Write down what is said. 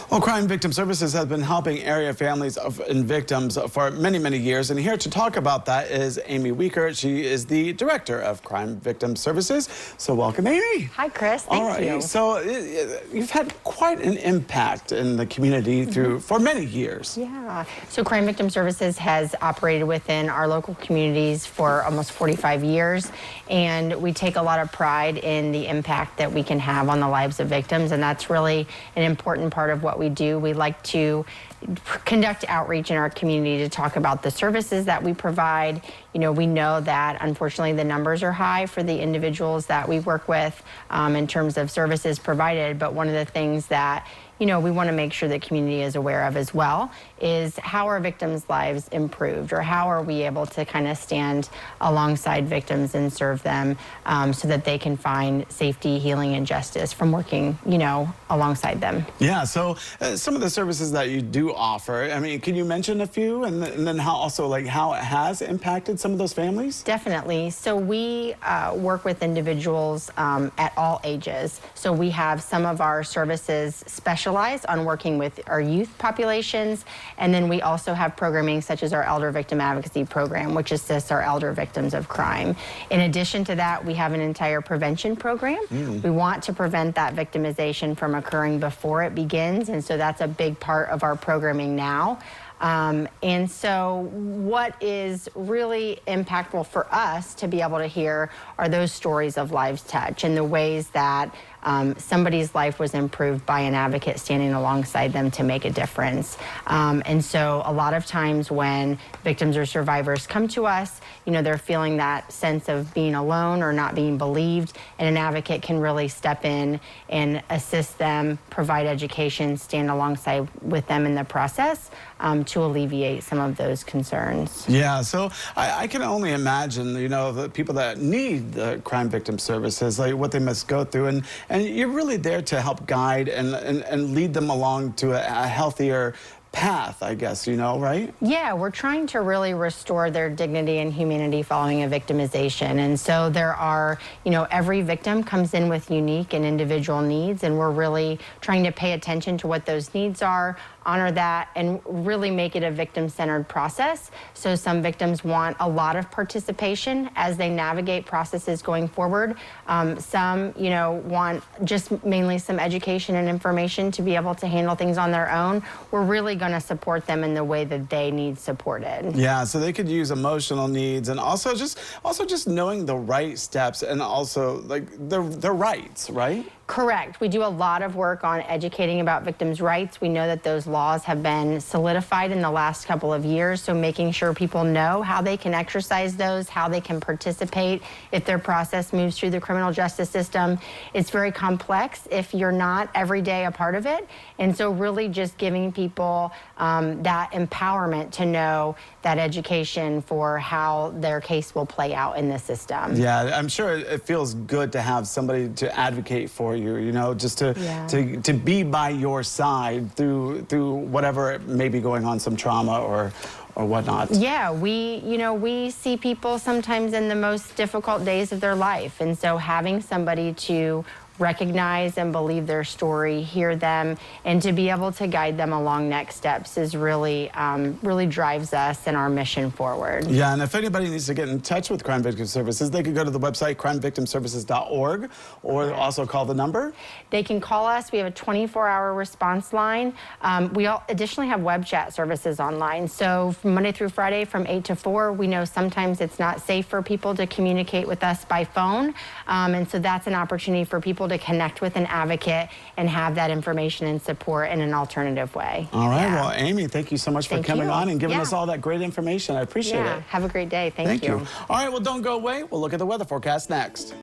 Well, Crime Victim Services has been helping area families and victims for many, many years. And here to talk about that is Amy Weichart. She is the director of Crime Victim Services. So welcome, Amy. Hi, Chris. Thank you. So you've had quite an impact in the community for many years. Yeah. So Crime Victim Services has operated within our local communities for almost 45 years. And we take a lot of pride in the impact that we can have on the lives of victims. And that's really an important part of what we do. We like to conduct outreach in our community to talk about the services that we provide. You know, we know that unfortunately the numbers are high for the individuals that we work with in terms of services provided. But one of the things that we want to make sure the community is aware of as well is how are victims' lives improved, or how are we able to kind of stand alongside victims and serve them so that they can find safety, healing, and justice from working, alongside them. Yeah, so some of the services that you do offer, I mean, can you mention a few, and then how also like how it has impacted some of those families? Definitely. So we work with individuals at all ages. So we have some of our services specialized on working with our youth populations, and then we also have programming such as our Elder Victim Advocacy Program, which assists our elder victims of crime. In addition to that, we have an entire prevention program. We want to prevent that victimization from occurring before it begins, and so that's a big part of our programming now. And so what is really impactful for us to be able to hear are those stories of lives touch and the ways that somebody's life was improved by an advocate standing alongside them to make a difference. And so a lot of times when victims or survivors come to us, they're feeling that sense of being alone or not being believed, and an advocate can really step in and assist them, provide education, stand alongside with them in the process to alleviate some of those concerns. Yeah, so I can only imagine, the people that need the Crime Victim Services, like what they must go through, and you're really there to help guide and lead them along to a healthier path, I guess, right? Yeah, we're trying to really restore their dignity and humanity following a victimization. And so there are, every victim comes in with unique and individual needs, and we're really trying to pay attention to what those needs are, honor that, and really make it a victim-centered process. So some victims want a lot of participation as they navigate processes going forward. Some, want just mainly some education and information to be able to handle things on their own. We're really going to support them in the way that they need supported. Yeah, so they could use emotional needs, and also just knowing the right steps, and also like their rights, right? Correct. We do a lot of work on educating about victims' rights. We know that those laws have been solidified in the last couple of years, so making sure people know how they can exercise those, how they can participate if their process moves through the criminal justice system. It's very complex if you're not every day a part of it, and so really just giving people that empowerment to know that education for how their case will play out in the system. Yeah, I'm sure it feels good to have somebody to advocate for you, just to be by your side through whatever may be going on, some trauma or whatnot. Yeah, we see people sometimes in the most difficult days of their life, and so having somebody to recognize and believe their story, hear them, and to be able to guide them along next steps is really, really drives us and our mission forward. Yeah, and if anybody needs to get in touch with Crime Victim Services, they could go to the website crimevictimservices.org, or also call the number. They can call us. We have a 24-hour response line. We additionally have web chat services online. So from Monday through Friday from 8 to 4, we know sometimes it's not safe for people to communicate with us by phone. And so that's an opportunity for people to connect with an advocate and have that information and support in an alternative way. All right. Yeah. Well, Amy, thank you so much for coming on and giving us all that great information. I appreciate it. Have a great day. Thank you. All right. Well, don't go away. We'll look at the weather forecast next.